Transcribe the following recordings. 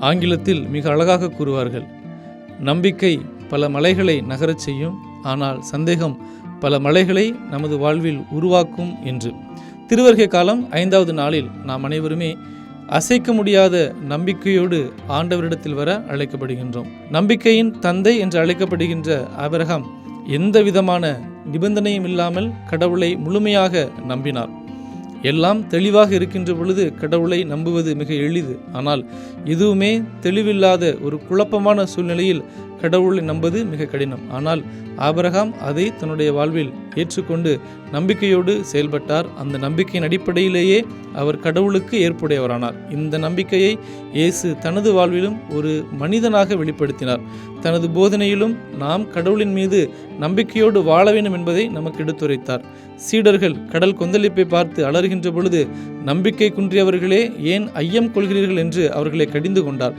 ஆங்கிலத்தில் மிக அழகாக கூறுவார்கள், நம்பிக்கை பல மலைகளை நகரச் செய்யும், ஆனால் சந்தேகம் பல மலைகளை நமது வாழ்வில் உருவாக்கும் என்று. திருவருகை காலம் 5வது நாளில் நாம் அனைவருமே அசைக்க முடியாத நம்பிக்கையோடு ஆண்டவரிடத்தில் வர அழைக்கப்படுகின்றோம். நம்பிக்கையின் தந்தை என்று அழைக்கப்படுகின்ற ஆபிரகாம் எந்த விதமான நிபந்தனையும் இல்லாமல் கடவுளை முழுமையாக நம்பினார். எல்லாம் தெளிவாக இருக்கின்ற பொழுது கடவுளை நம்புவது மிக எளிது. ஆனால் எதுவுமே தெளிவில்லாத ஒரு குழப்பமான சூழ்நிலையில் கடவுளை நம்புவது மிக கடினம். ஆனால் ஆபிரகாம் அதை தன்னுடைய வாழ்வில் ஏற்றுக்கொண்டு நம்பிக்கையோடு செயல்பட்டார். அந்த நம்பிக்கையின் அடிப்படையிலேயே அவர் கடவுளுக்கு ஏற்புடையவரானார். இந்த நம்பிக்கையை இயேசு தனது வாழ்விலும் ஒரு மனிதனாக வெளிப்படுத்தினார். தனது போதனையிலும் நாம் கடவுளின் மீது நம்பிக்கையோடு வாழ வேண்டும் என்பதை நமக்கு எடுத்துரைத்தார். சீடர்கள் கடல் கொந்தளிப்பை பார்த்து அலறுகின்ற பொழுது, நம்பிக்கை குன்றியவர்களே ஏன் ஐயம் கொள்கிறீர்கள் என்று அவர்களை கடிந்து கொண்டார்.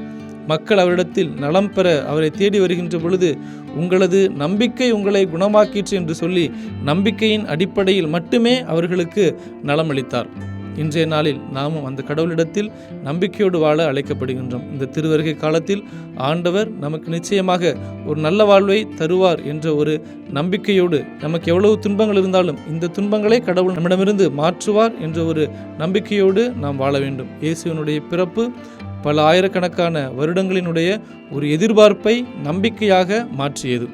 மக்கள் அவரிடத்தில் நலம் பெற அவரை தேடி வருகின்ற பொழுது, உங்களது நம்பிக்கை உங்களை குணமாக்கிற்று என்று சொல்லி நம்பிக்கையின் அடிப்படையில் மட்டுமே அவர்களுக்கு நலமளித்தார். இன்றைய நாளில் நாமும் அந்த கடவுளிடத்தில் நம்பிக்கையோடு வாழ அழைக்கப்படுகின்றோம். இந்த திருவருகை காலத்தில் ஆண்டவர் நமக்கு நிச்சயமாக ஒரு நல்ல வாழ்வை தருவார் என்ற ஒரு நம்பிக்கையோடு, நமக்கு எவ்வளவு துன்பங்கள் இருந்தாலும் இந்த துன்பங்களை கடவுள் நம்மிடமிருந்து மாற்றுவார் என்ற ஒரு நம்பிக்கையோடு நாம் வாழ வேண்டும். இயேசுவினுடைய பிறப்பு பல ஆயிரக்கணக்கான வருடங்களினுடைய ஒரு எதிர்பார்ப்பை நம்பிக்கையாக மாற்றியது.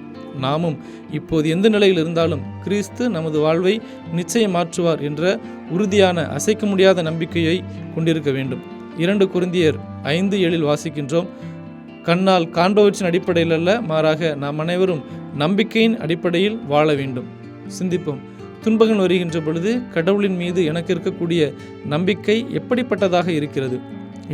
நாமும் இப்போது எந்த நிலையில் இருந்தாலும் கிறிஸ்து நமது வாழ்வை நிச்சயம் மாற்றுவார் என்ற உறுதியான அசைக்க முடியாத நம்பிக்கையை கொண்டிருக்க வேண்டும். 2 கொரிந்தியர் 5:7 வாசிக்கின்றோம், கண்ணால் காண்பவற்றின் அடிப்படையில் அல்ல, மாறாக நாம் அனைவரும் நம்பிக்கையின் அடிப்படையில் வாழ வேண்டும். சிந்திப்போம். துன்பங்கள் வருகின்ற பொழுது கடவுளின் மீது எனக்கு இருக்கக்கூடிய நம்பிக்கை எப்படிப்பட்டதாக இருக்கிறது?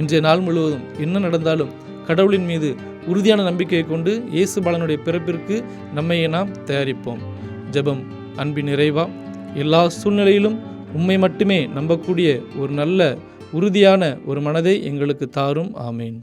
இன்றைய நாள் முழுவதும் என்ன நடந்தாலும் கடவுளின் மீது உறுதியான நம்பிக்கையை கொண்டு இயேசு பாலனுடைய பிறப்பிற்கு நம்மை நாம் தயாரிப்போம். ஜெபம். அன்பின் இறைவா, எல்லா சூழ்நிலையிலும் உம்மை மட்டுமே நம்பக்கூடிய ஒரு நல்ல உறுதியான ஒரு மனதை எங்களுக்கு தாரும். ஆமேன்.